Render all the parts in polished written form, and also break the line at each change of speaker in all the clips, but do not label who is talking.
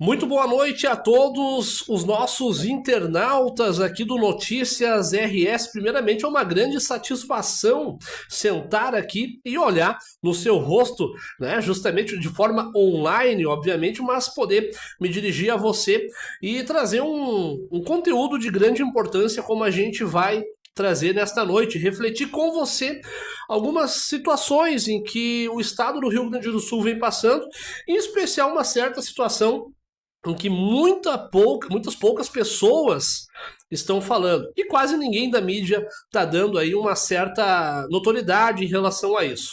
Muito boa noite a todos os nossos internautas aqui do Notícias RS. Primeiramente, é uma grande satisfação sentar aqui e olhar no seu rosto, né? Justamente de forma online, obviamente, mas poder me dirigir a você e trazer um conteúdo de grande importância, como a gente vai trazer nesta noite, refletir com você algumas situações em que o estado do Rio Grande do Sul vem passando, em especial uma certa situação em que muitas poucas pessoas estão falando. E quase ninguém da mídia está dando aí uma certa notoriedade em relação a isso.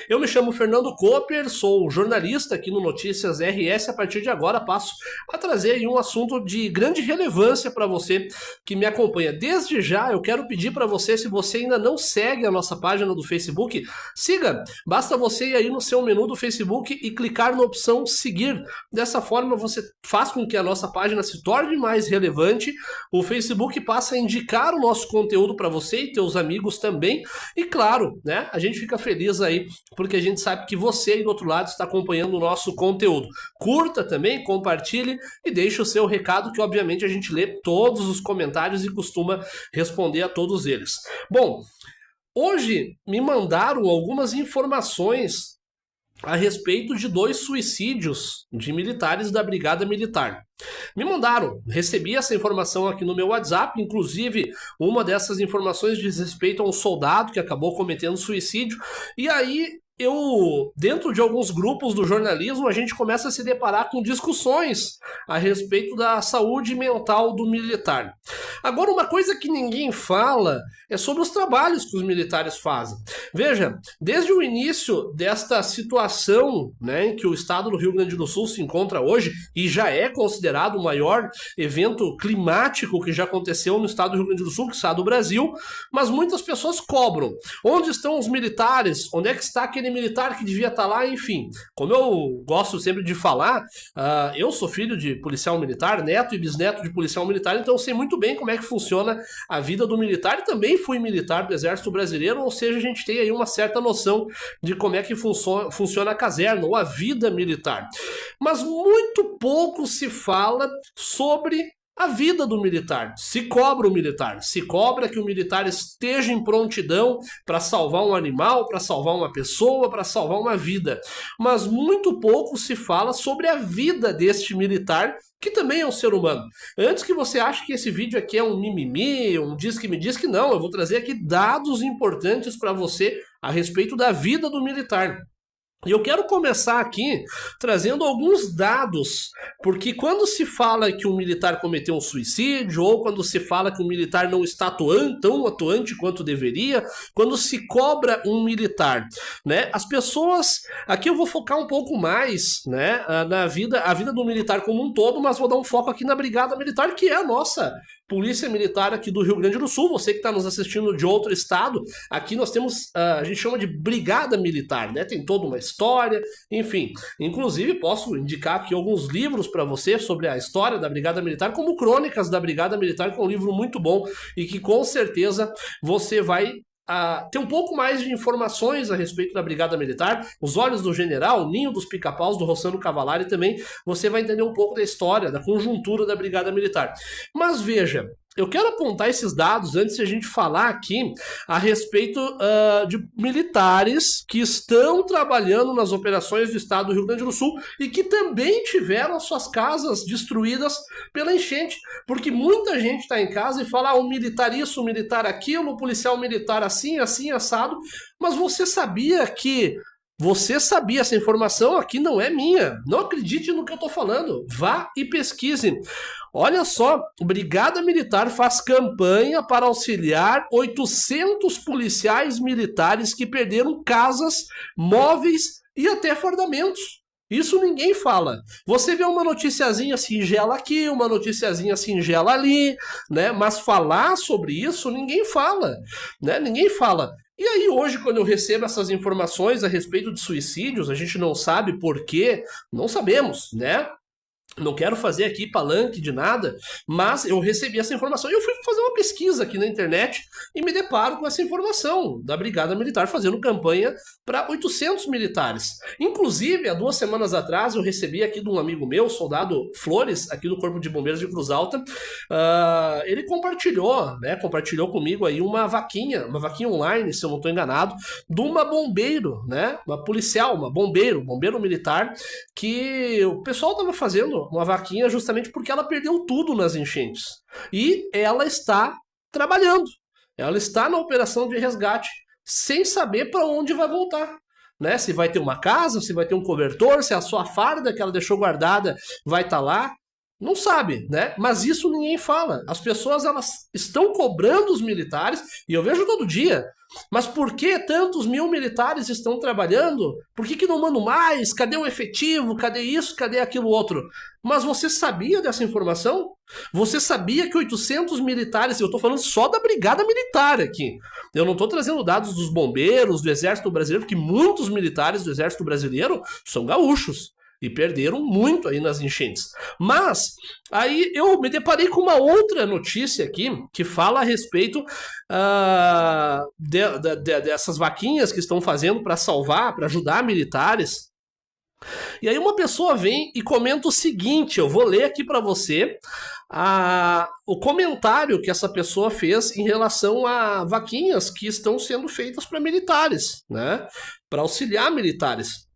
Eu me chamo Fernando Cooper, sou jornalista aqui no Notícias RS. A partir de agora passo a trazer aí um assunto de grande relevância para você que me acompanha. Desde já eu quero pedir para você, se você ainda não segue a nossa página do Facebook, siga. Basta você ir aí no seu menu do Facebook e clicar na opção seguir. Dessa forma você faz com que a nossa página se torne mais relevante. O Facebook passa a indicar o nosso conteúdo para você e teus amigos também. E claro, né, a gente fica feliz aí porque a gente sabe que você aí do outro lado está acompanhando o nosso conteúdo. Curta também, compartilhe e deixe o seu recado, que obviamente a gente lê todos os comentários e costuma responder a todos eles. Bom, hoje me mandaram algumas informações a respeito de 2 suicídios de militares da Brigada Militar. Me mandaram, recebi essa informação aqui no meu WhatsApp, inclusive uma dessas informações diz respeito a um soldado que acabou cometendo suicídio, e aí dentro de alguns grupos do jornalismo, a gente começa a se deparar com discussões a respeito da saúde mental do militar. Agora, uma coisa que ninguém fala é sobre os trabalhos que os militares fazem. Veja, desde o início desta situação, né, em que o estado do Rio Grande do Sul se encontra hoje, e já é considerado o maior evento climático que já aconteceu no estado do Rio Grande do Sul, que está do Brasil, mas muitas pessoas cobram. Onde estão os militares? Onde é que está aquele militar que devia estar lá? Enfim, como eu gosto sempre de falar, eu sou filho de policial militar, neto e bisneto de policial militar, então eu sei muito bem como é que funciona a vida do militar, e também fui militar do Exército Brasileiro, ou seja, a gente tem aí uma certa noção de como é que funciona a caserna ou a vida militar. Mas muito pouco se fala sobre a vida do militar. Se cobra o militar, se cobra que o militar esteja em prontidão para salvar um animal, para salvar uma pessoa, para salvar uma vida. Mas muito pouco se fala sobre a vida deste militar, que também é um ser humano. Antes que você ache que esse vídeo aqui é um mimimi, um diz que me diz que não, eu vou trazer aqui dados importantes para você a respeito da vida do militar. E eu quero começar aqui trazendo alguns dados, porque quando se fala que um militar cometeu um suicídio, ou quando se fala que um militar não está tão atuante quanto deveria, quando se cobra um militar, né? As pessoas, aqui eu vou focar um pouco mais, né, a vida do militar como um todo, mas vou dar um foco aqui na Brigada Militar, que é a nossa Polícia Militar aqui do Rio Grande do Sul. Você que está nos assistindo de outro estado, aqui nós temos, a gente chama de Brigada Militar, né? Tem toda uma história, enfim. Inclusive, posso indicar aqui alguns livros para você sobre a história da Brigada Militar, como Crônicas da Brigada Militar, que é um livro muito bom e que com certeza você vai ter um pouco mais de informações a respeito da Brigada Militar. Os Olhos do General, Ninho dos Pica-Paus, do Rossano Cavalari também, você vai entender um pouco da história, da conjuntura da Brigada Militar. Mas veja, eu quero apontar esses dados antes de a gente falar aqui a respeito de militares que estão trabalhando nas operações do estado do Rio Grande do Sul e que também tiveram as suas casas destruídas pela enchente. Porque muita gente está em casa e fala, um militar isso, um militar aquilo, um policial militar assim, assim, assado. Mas você sabia que... essa informação aqui não é minha. Não acredite no que eu estou falando. Vá e pesquise. Olha só, Brigada Militar faz campanha para auxiliar 800 policiais militares que perderam casas, móveis e até fardamentos. Isso ninguém fala. Você vê uma noticiazinha singela aqui, uma noticiazinha singela ali, né? Mas falar sobre isso ninguém fala, né? Ninguém fala. E aí hoje, quando eu recebo essas informações a respeito de suicídios, a gente não sabe por quê, não sabemos, né? Não quero fazer aqui palanque de nada, mas eu recebi essa informação e eu fui fazer uma pesquisa aqui na internet e me deparo com essa informação da Brigada Militar fazendo campanha para 800 militares. Inclusive, há 2 semanas atrás, eu recebi aqui de um amigo meu, soldado Flores, aqui do Corpo de Bombeiros de Cruz Alta. Ele compartilhou comigo aí uma vaquinha online, se eu não estou enganado, de uma bombeiro, né? Uma policial, bombeiro militar, que o pessoal estava fazendo uma vaquinha justamente porque ela perdeu tudo nas enchentes. E ela está trabalhando. Ela está na operação de resgate, sem saber para onde vai voltar. Né? Se vai ter uma casa, se vai ter um cobertor, se a sua farda que ela deixou guardada vai estar lá. Não sabe, né? Mas isso ninguém fala. As pessoas, elas estão cobrando os militares, e eu vejo todo dia. Mas por que tantos 1000 militares estão trabalhando? Por que não mandam mais? Cadê o efetivo? Cadê isso? Cadê aquilo outro? Mas você sabia dessa informação? Você sabia que 800 militares, eu estou falando só da Brigada Militar aqui. Eu não estou trazendo dados dos bombeiros, do Exército Brasileiro, porque muitos militares do Exército Brasileiro são gaúchos. E perderam muito aí nas enchentes. Mas, aí eu me deparei com uma outra notícia aqui, que fala a respeito dessas vaquinhas que estão fazendo para salvar, para ajudar militares. E aí uma pessoa vem e comenta o seguinte, eu vou ler aqui para você o comentário que essa pessoa fez em relação a vaquinhas que estão sendo feitas para militares, né? Para auxiliar militares.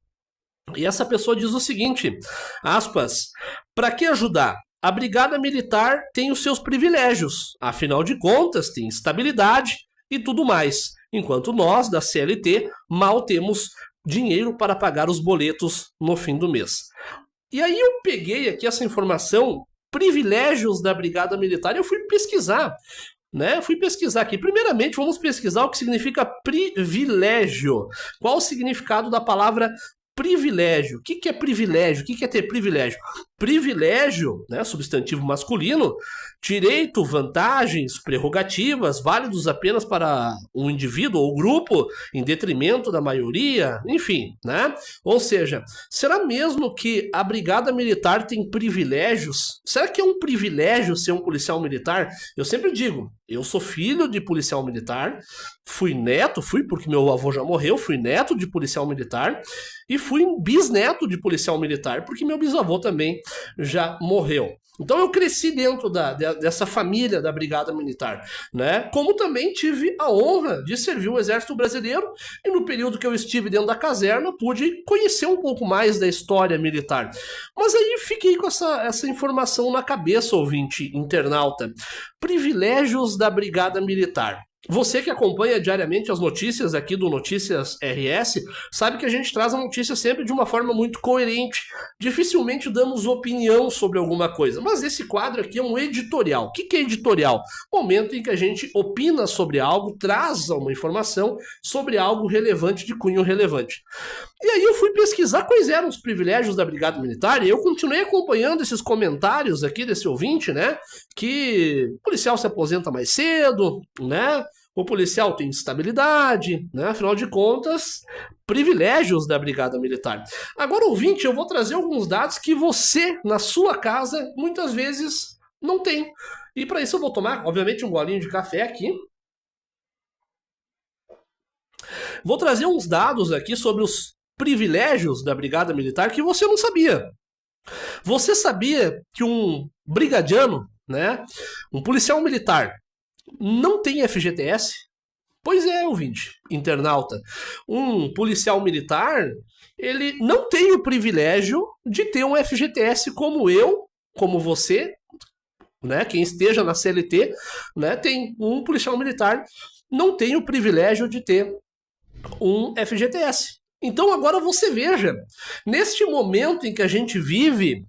E essa pessoa diz o seguinte, aspas, para que ajudar? A Brigada Militar tem os seus privilégios, afinal de contas tem estabilidade e tudo mais, enquanto nós, da CLT, mal temos dinheiro para pagar os boletos no fim do mês. E aí eu peguei aqui essa informação, privilégios da Brigada Militar, e eu fui pesquisar. Fui pesquisar aqui. Primeiramente, vamos pesquisar o que significa privilégio. Qual o significado da palavra privilégio? O que é privilégio? O que é ter privilégio? Privilégio, né, substantivo masculino, direito, vantagens, prerrogativas, válidos apenas para um indivíduo ou grupo, em detrimento da maioria, enfim, né? Ou seja, será mesmo que a Brigada Militar tem privilégios? Será que é um privilégio ser um policial militar? Eu sempre digo, eu sou filho de policial militar, fui porque meu avô já morreu, fui neto de policial militar e fui bisneto de policial militar, porque meu bisavô também já morreu. Então eu cresci dentro dessa família da Brigada Militar, né? Como também tive a honra de servir o Exército Brasileiro e no período que eu estive dentro da caserna pude conhecer um pouco mais da história militar. Mas aí fiquei com essa informação na cabeça, ouvinte internauta. Privilégios da Brigada Militar. Você que acompanha diariamente as notícias aqui do Notícias RS, sabe que a gente traz a notícia sempre de uma forma muito coerente. Dificilmente damos opinião sobre alguma coisa, mas esse quadro aqui é um editorial. O que é editorial? Momento em que a gente opina sobre algo, traz uma informação sobre algo relevante, de cunho relevante. E aí eu fui pesquisar quais eram os privilégios da Brigada Militar e eu continuei acompanhando esses comentários aqui desse ouvinte, né? Que o policial se aposenta mais cedo, né? O policial tem estabilidade, né? Afinal de contas, privilégios da Brigada Militar. Agora, ouvinte, eu vou trazer alguns dados que você, na sua casa, muitas vezes não tem. E para isso eu vou tomar, obviamente, um golinho de café aqui. Vou trazer uns dados aqui sobre os privilégios da Brigada Militar que você não sabia. Você sabia que um brigadiano, né, um policial militar, não tem FGTS? Pois é, ouvinte, internauta. Um policial militar, ele não tem o privilégio de ter um FGTS como eu, como você, né, quem esteja na CLT, né, tem um policial militar, não tem o privilégio de ter um FGTS. Então agora você veja, neste momento em que a gente vive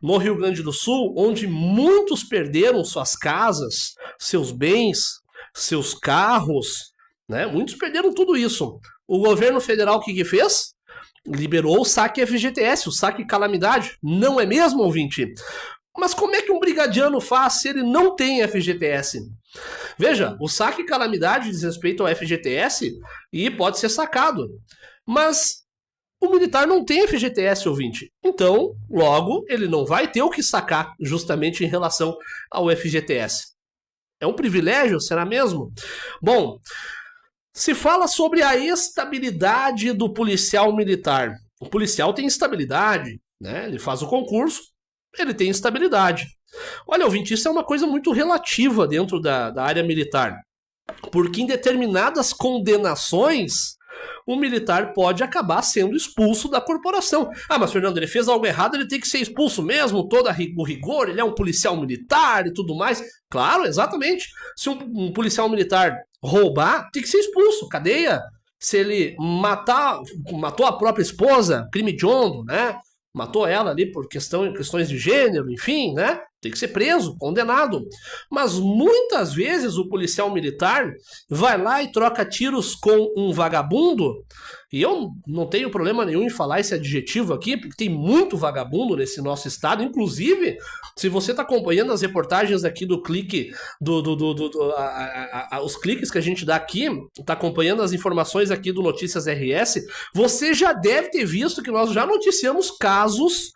no Rio Grande do Sul, onde muitos perderam suas casas, seus bens, seus carros, né? Muitos perderam tudo isso. O governo federal o que fez? Liberou o saque FGTS, o saque calamidade. Não é mesmo, ouvinte? Mas como é que um brigadiano faz se ele não tem FGTS? Veja, o saque calamidade diz respeito ao FGTS e pode ser sacado. Mas o militar não tem FGTS, ouvinte. Então, logo, ele não vai ter o que sacar justamente em relação ao FGTS. É um privilégio? Será mesmo? Bom, se fala sobre a estabilidade do policial militar. O policial tem estabilidade, né? Ele faz o concurso, ele tem estabilidade. Olha, ouvinte, isso é uma coisa muito relativa dentro da área militar. Porque em determinadas condenações, o militar pode acabar sendo expulso da corporação. Ah, mas Fernando, ele fez algo errado, ele tem que ser expulso mesmo, todo o rigor, ele é um policial militar e tudo mais. Claro, exatamente. Se um policial militar roubar, tem que ser expulso, cadeia. Se ele matou a própria esposa, crime hediondo, né? Matou ela ali por questões de gênero, enfim, né? Tem que ser preso, condenado. Mas muitas vezes o policial militar vai lá e troca tiros com um vagabundo. E eu não tenho problema nenhum em falar esse adjetivo aqui, porque tem muito vagabundo nesse nosso estado. Inclusive, se você está acompanhando as reportagens aqui do clique, os cliques que a gente dá aqui, está acompanhando as informações aqui do Notícias RS, você já deve ter visto que nós já noticiamos casos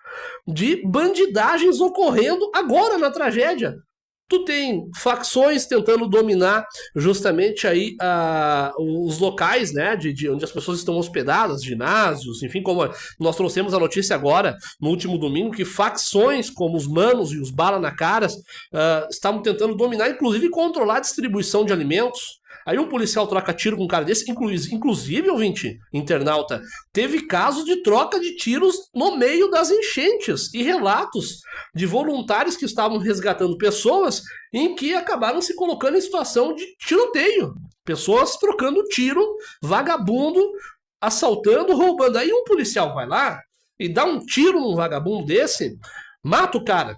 de bandidagens ocorrendo agora na tragédia. Tu tem facções tentando dominar justamente aí os locais, né, de onde as pessoas estão hospedadas, ginásios, enfim, como nós trouxemos a notícia agora, no último domingo, que facções como os Manos e os Bala na Caras estavam tentando dominar, inclusive controlar a distribuição de alimentos. Aí um policial troca tiro com um cara desse, inclusive, ouvinte, internauta, teve casos de troca de tiros no meio das enchentes e relatos de voluntários que estavam resgatando pessoas em que acabaram se colocando em situação de tiroteio. Pessoas trocando tiro, vagabundo, assaltando, roubando. Aí um policial vai lá e dá um tiro num vagabundo desse, mata o cara.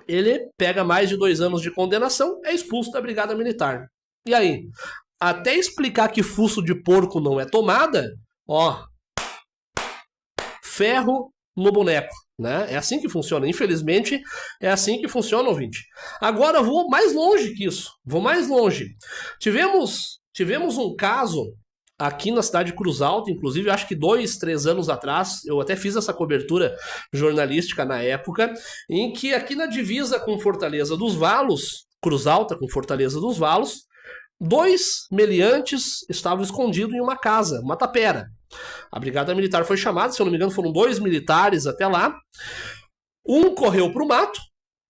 Ele pega mais de 2 anos de condenação, é expulso da Brigada Militar. E aí, até explicar que fuço de porco não é tomada, ó, ferro no boneco, né? É assim que funciona. Infelizmente, é assim que funciona, ouvinte. Agora vou mais longe que isso. Vou mais longe. Tivemos um caso aqui na cidade de Cruz Alta, inclusive, acho que 2, 3 anos atrás, eu até fiz essa cobertura jornalística na época, em que aqui na divisa com Fortaleza dos Valos, Cruz Alta com Fortaleza dos Valos, 2 meliantes estavam escondidos em uma casa, uma tapera. A Brigada Militar foi chamada, se eu não me engano, foram 2 militares até lá. Um correu para o mato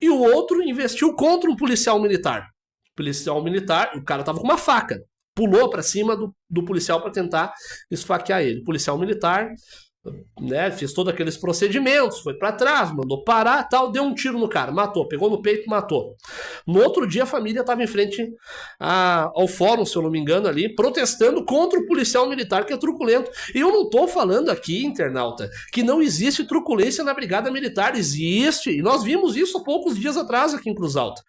e o outro investiu contra um policial militar. O policial militar, o cara estava com uma faca, pulou para cima do policial para tentar esfaquear ele. O policial militar, né, fez todos aqueles procedimentos, foi para trás, mandou parar, tal, deu um tiro no cara, matou, pegou no peito, matou. No outro dia a família estava em frente ao fórum, se eu não me engano ali, protestando contra o policial militar que é truculento. E eu não estou falando aqui, internauta, que não existe truculência na Brigada Militar, existe, e nós vimos isso há poucos dias atrás aqui em Cruz Alta,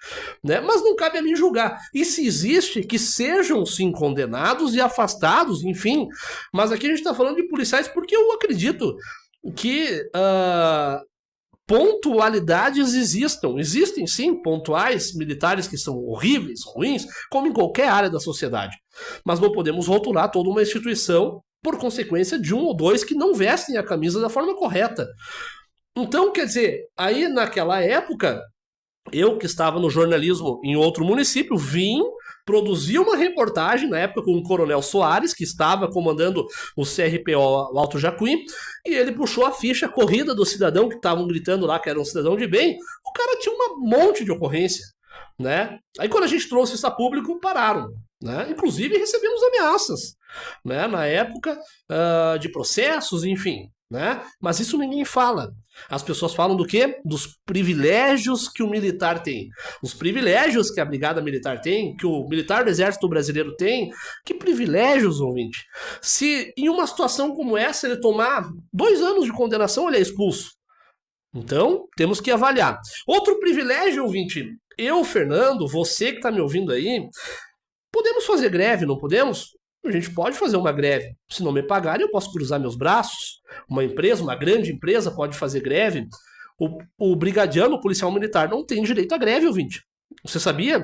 né? Mas não cabe a mim julgar. E se existe, que sejam sim condenados e afastados, enfim. Mas aqui a gente está falando de policiais porque eu acredito que pontualidades existem sim pontuais militares que são horríveis, ruins, como em qualquer área da sociedade, mas não podemos rotular toda uma instituição por consequência de 1 ou 2 que não vestem a camisa da forma correta. Então, quer dizer, aí naquela época, eu que estava no jornalismo em outro município, vim produzir uma reportagem, na época com o Coronel Soares, que estava comandando o CRPO Alto Jacuí, e ele puxou a ficha corrida do cidadão, que estavam gritando lá que era um cidadão de bem. O cara tinha um monte de ocorrência, né? Aí quando a gente trouxe isso a público, pararam, né? Inclusive recebemos ameaças, né? Na época de processos, enfim, né? Mas isso ninguém fala. As pessoas falam do quê? Dos privilégios que o militar tem. Os privilégios que a Brigada Militar tem, que o militar do Exército Brasileiro tem. Que privilégios, ouvinte? Se em uma situação como essa ele tomar 2 anos de condenação, ele é expulso. Então, temos que avaliar. Outro privilégio, ouvinte, eu, Fernando, você que está me ouvindo aí, podemos fazer greve, não podemos? A gente pode fazer uma greve. Se não me pagarem, eu posso cruzar meus braços. Uma empresa, uma grande empresa pode fazer greve. O brigadiano, o policial militar, não tem direito à greve, ouvinte. Você sabia?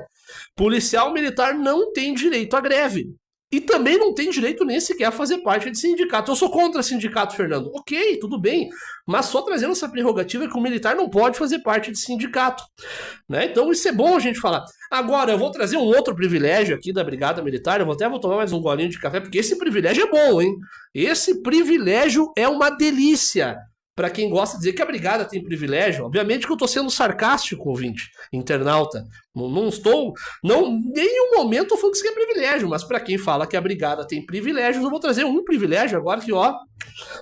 Policial militar não tem direito à greve. E também não tem direito nem sequer a fazer parte de sindicato. Eu sou contra sindicato, Fernando. Ok, tudo bem. Mas só trazendo essa prerrogativa que o militar não pode fazer parte de sindicato. Né? Então isso é bom a gente falar. Agora, eu vou trazer um outro privilégio aqui da Brigada Militar. Eu vou tomar mais um golinho de café, porque esse privilégio é bom, hein? Esse privilégio é uma delícia. Para quem gosta de dizer que a Brigada tem privilégio, obviamente que eu estou sendo sarcástico, ouvinte, internauta. Não estou, em nenhum momento eu falando que isso é privilégio, mas para quem fala que a Brigada tem privilégios, eu vou trazer um privilégio agora que, ó,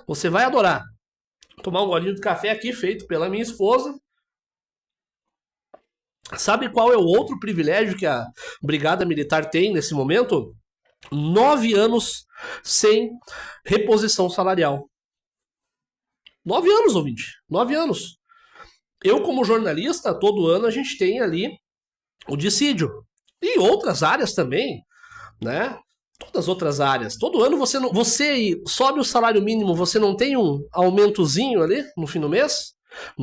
você vai adorar. Vou tomar um golinho de café aqui, feito pela minha esposa. Sabe qual é o outro privilégio que a Brigada Militar tem nesse momento? 9 anos sem reposição salarial. 9 anos, ouvinte. 9 anos. Eu, como jornalista, todo ano a gente tem ali o dissídio. E outras áreas também, né? Todas as outras áreas. Todo ano você sobe o salário mínimo, você não tem um aumentozinho ali no fim do mês?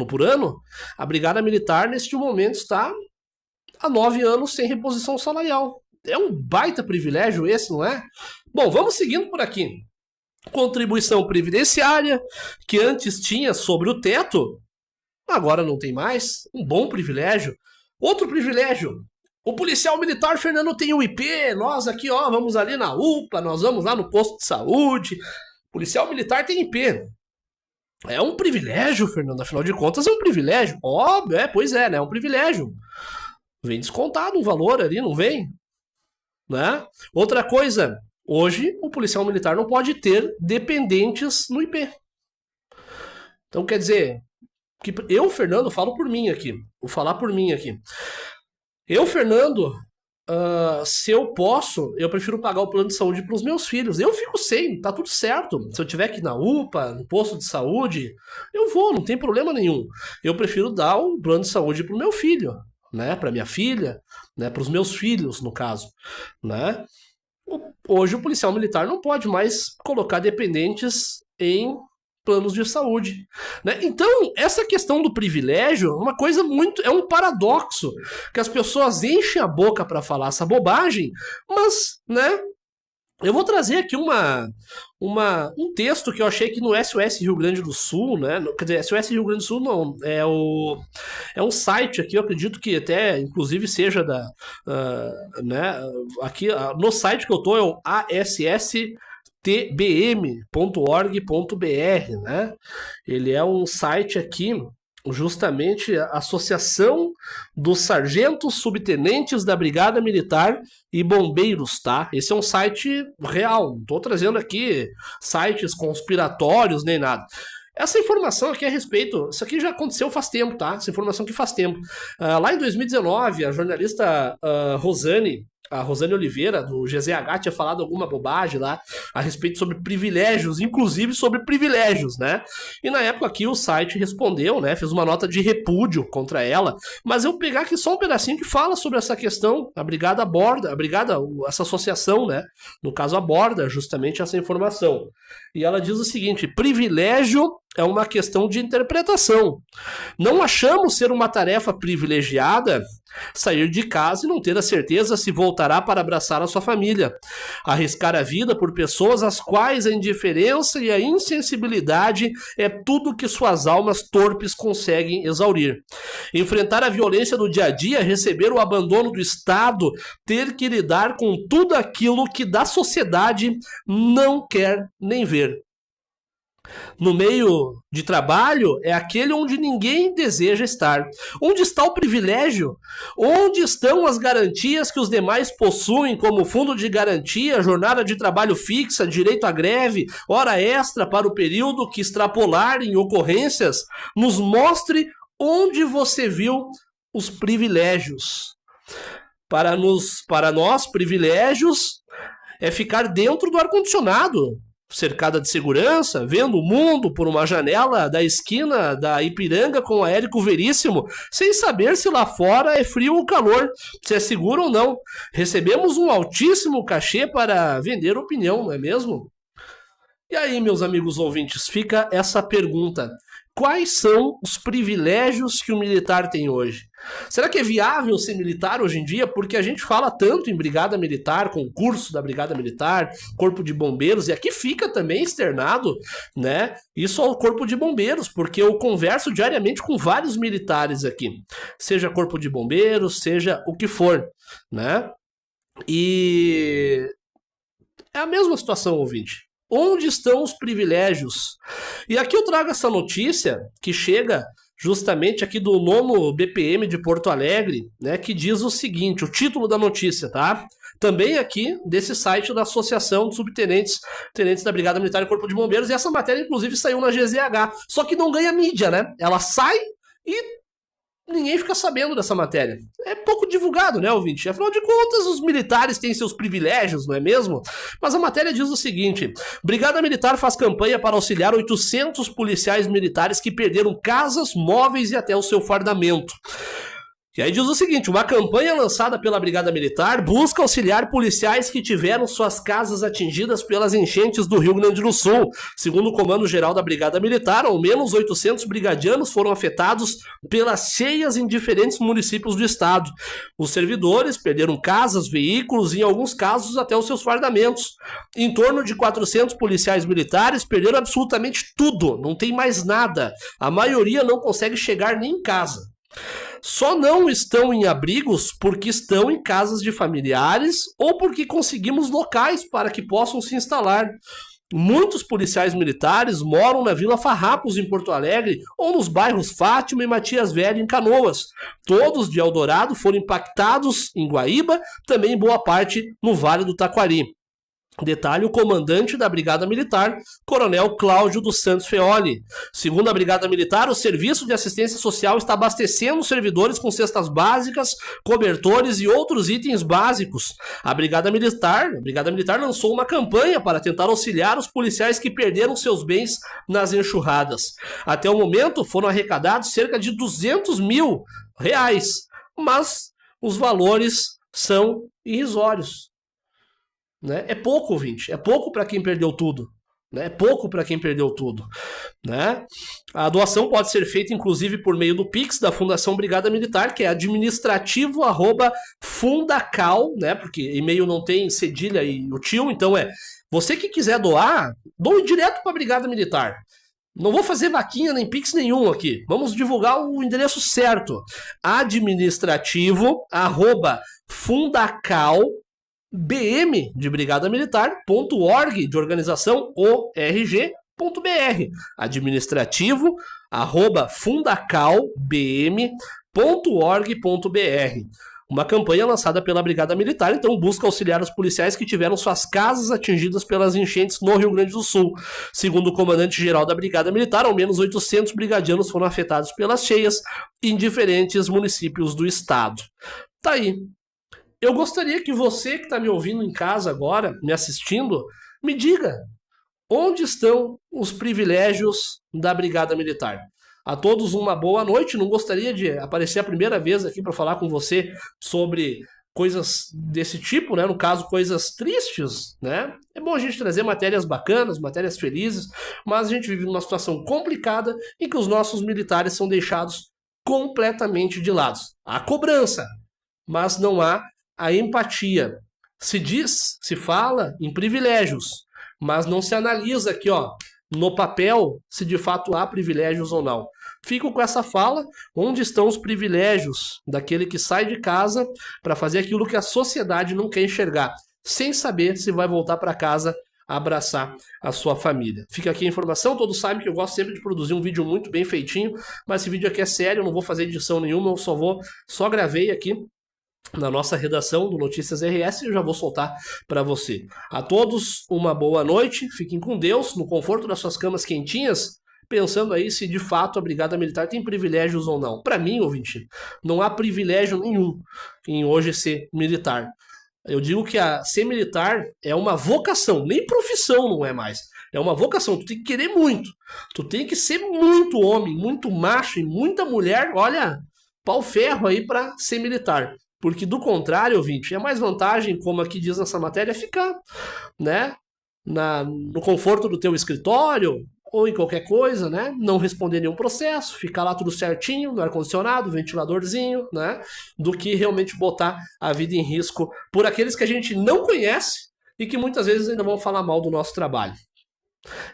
Por ano? A Brigada Militar, neste momento, está há 9 anos sem reposição salarial. É um baita privilégio esse, não é? Bom, vamos seguindo por aqui. Contribuição previdenciária, que antes tinha sobre o teto, agora não tem mais. Um bom privilégio. Outro privilégio. O policial militar, Fernando, tem o IP. Nós aqui, ó, vamos ali na UPA, nós vamos lá no posto de saúde. O policial militar tem IP. É um privilégio, Fernando, afinal de contas é um privilégio. Óbvio, pois é, né? É um privilégio. Vem descontado um valor ali, não vem? Né? Outra coisa, hoje o policial militar não pode ter dependentes no IP. Então quer dizer, que eu, Fernando, falo por mim aqui. Vou falar por mim aqui. Eu, Fernando, se eu posso, eu prefiro pagar o plano de saúde para os meus filhos. Eu fico sem, tá tudo certo. Se eu tiver que ir na UPA, no posto de saúde, eu vou, não tem problema nenhum. Eu prefiro dar o plano de saúde para o meu filho, né? Para minha filha, né? Para os meus filhos, no caso, né? Hoje o policial militar não pode mais colocar dependentes em planos de saúde, né? Então, essa questão do privilégio é uma coisa é um paradoxo, que as pessoas enchem a boca para falar essa bobagem, mas, né? Eu vou trazer aqui um texto que eu achei que no SOS Rio Grande do Sul, né? Quer dizer, SOS Rio Grande do Sul não, é um site aqui, eu acredito que até, inclusive, seja né? Aqui, no site que eu tô é o ASSTBM.org.br, né? Ele é um site aqui, justamente a Associação dos Sargentos Subtenentes da Brigada Militar e Bombeiros, tá? Esse é um site real, não tô trazendo aqui sites conspiratórios nem nada. Essa informação aqui a respeito, isso aqui já aconteceu faz tempo, tá? Essa informação aqui faz tempo. Lá em 2019, a jornalista a Rosane Oliveira, do GZH, tinha falado alguma bobagem lá a respeito sobre privilégios, inclusive sobre privilégios, né? E na época aqui o site respondeu, né? Fez uma nota de repúdio contra ela, mas eu vou pegar aqui só um pedacinho que fala sobre essa questão. A Brigada aborda, essa associação, né? No caso, aborda justamente essa informação. E ela diz o seguinte: privilégio é uma questão de interpretação. Não achamos ser uma tarefa privilegiada sair de casa e não ter a certeza se voltará para abraçar a sua família. Arriscar a vida por pessoas às quais a indiferença e a insensibilidade é tudo que suas almas torpes conseguem exaurir. Enfrentar a violência do dia a dia, receber o abandono do Estado, ter que lidar com tudo aquilo que da sociedade não quer nem ver. No meio de trabalho é aquele onde ninguém deseja estar. Onde está o privilégio? Onde estão as garantias que os demais possuem, como fundo de garantia, jornada de trabalho fixa, direito à greve, hora extra para o período que extrapolar em ocorrências? Nos mostre onde você viu os privilégios. Para nós, privilégios é ficar dentro do ar-condicionado, cercada de segurança, vendo o mundo por uma janela da esquina da Ipiranga com o Érico Veríssimo, sem saber se lá fora é frio ou calor, se é seguro ou não. Recebemos um altíssimo cachê para vender opinião, não é mesmo? E aí, meus amigos ouvintes, fica essa pergunta. quais são os privilégios que o militar tem hoje? Será que é viável ser militar hoje em dia? Porque a gente fala tanto em brigada militar, concurso da brigada militar, corpo de bombeiros, e aqui fica também externado, né, isso ao corpo de bombeiros, porque eu converso diariamente com vários militares aqui, seja corpo de bombeiros, seja o que for, né, e é a mesma situação, ouvinte. Onde estão os privilégios? E aqui eu trago essa notícia que chega justamente aqui do 9º BPM de Porto Alegre, né, que diz o seguinte, o título da notícia, tá? Também aqui desse site da Associação de Subtenentes, Tenentes da Brigada Militar e Corpo de Bombeiros, e essa matéria inclusive saiu na GZH, só que não ganha mídia, né? Ela sai e ninguém fica sabendo dessa matéria. É pouco divulgado, né, ouvinte? Afinal de contas, os militares têm seus privilégios, não é mesmo? Mas a matéria diz o seguinte: Brigada Militar faz campanha para auxiliar 800 policiais militares que perderam casas, móveis e até o seu fardamento. E aí diz o seguinte, uma campanha lançada pela Brigada Militar busca auxiliar policiais que tiveram suas casas atingidas pelas enchentes do Rio Grande do Sul. Segundo o Comando-Geral da Brigada Militar, ao menos 800 brigadianos foram afetados pelas cheias em diferentes municípios do estado. Os servidores perderam casas, veículos e, em alguns casos, até os seus fardamentos. Em torno de 400 policiais militares perderam absolutamente tudo, não tem mais nada. A maioria não consegue chegar nem em casa. Só não estão em abrigos porque estão em casas de familiares ou porque conseguimos locais para que possam se instalar. Muitos policiais militares moram na Vila Farrapos, em Porto Alegre, ou nos bairros Fátima e Matias Velho, em Canoas. Todos de Eldorado foram impactados em Guaíba, também em boa parte no Vale do Taquari. Detalhe, o comandante da Brigada Militar, Coronel Cláudio dos Santos Feoli. Segundo a Brigada Militar, o Serviço de Assistência Social está abastecendo os servidores com cestas básicas, cobertores e outros itens básicos. A Brigada Militar lançou uma campanha para tentar auxiliar os policiais que perderam seus bens nas enxurradas. Até o momento, foram arrecadados cerca de R$200 mil, mas os valores são irrisórios. Né? É pouco, ouvinte. É pouco para quem perdeu tudo. Né? É pouco para quem perdeu tudo. Né? A doação pode ser feita, inclusive, por meio do Pix da Fundação Brigada Militar, que é administrativo@fundacal, né? Porque e-mail não tem cedilha e o tio, então você que quiser doar, doe direto para a Brigada Militar. Não vou fazer vaquinha nem Pix nenhum aqui. Vamos divulgar o endereço certo. administrativo@fundacal BM de Brigada Militar.org de organização org.br administrativo@fundacalbm.org.br. Uma campanha lançada pela Brigada Militar, então busca auxiliar os policiais que tiveram suas casas atingidas pelas enchentes no Rio Grande do Sul. Segundo o comandante-geral da Brigada Militar, ao menos 800 brigadianos foram afetados pelas cheias em diferentes municípios do estado. Tá aí. Eu gostaria que você que está me ouvindo em casa agora, me assistindo, me diga onde estão os privilégios da Brigada Militar. A todos uma boa noite. Não gostaria de aparecer a primeira vez aqui para falar com você sobre coisas desse tipo, né? No caso, coisas tristes, né? É bom a gente trazer matérias bacanas, matérias felizes, mas a gente vive numa situação complicada em que os nossos militares são deixados completamente de lado. Há cobrança, mas não há a empatia. Se fala em privilégios, mas não se analisa aqui, ó, no papel, se de fato há privilégios ou não. Fico com essa fala, onde estão os privilégios daquele que sai de casa para fazer aquilo que a sociedade não quer enxergar, sem saber se vai voltar para casa abraçar a sua família. Fica aqui a informação, todos sabem que eu gosto sempre de produzir um vídeo muito bem feitinho, mas esse vídeo aqui é sério, eu não vou fazer edição nenhuma, eu só gravei aqui na nossa redação do Notícias RS e eu já vou soltar para você. A todos uma boa noite, fiquem com Deus, no conforto das suas camas quentinhas, pensando aí se de fato a Brigada Militar tem privilégios ou não. Para mim, ouvinte, não há privilégio nenhum em hoje ser militar. Eu digo que ser militar é uma vocação, nem profissão não é mais. É uma vocação, tu tem que querer muito. Tu tem que ser muito homem, muito macho e muita mulher, olha, pau-ferro aí para ser militar. Porque do contrário, ouvinte, é mais vantagem, como aqui diz nessa matéria, ficar, né, no conforto do teu escritório, ou em qualquer coisa, né? Não responder nenhum processo, ficar lá tudo certinho, no ar-condicionado, ventiladorzinho, né? Do que realmente botar a vida em risco por aqueles que a gente não conhece e que muitas vezes ainda vão falar mal do nosso trabalho.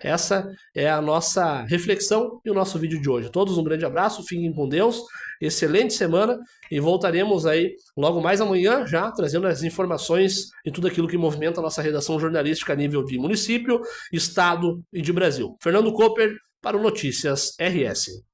Essa é a nossa reflexão e o nosso vídeo de hoje. Todos um grande abraço, fiquem com Deus, excelente semana e voltaremos aí logo mais amanhã já trazendo as informações e tudo aquilo que movimenta a nossa redação jornalística a nível de município, estado e de Brasil. Fernando Cooper para o Notícias RS.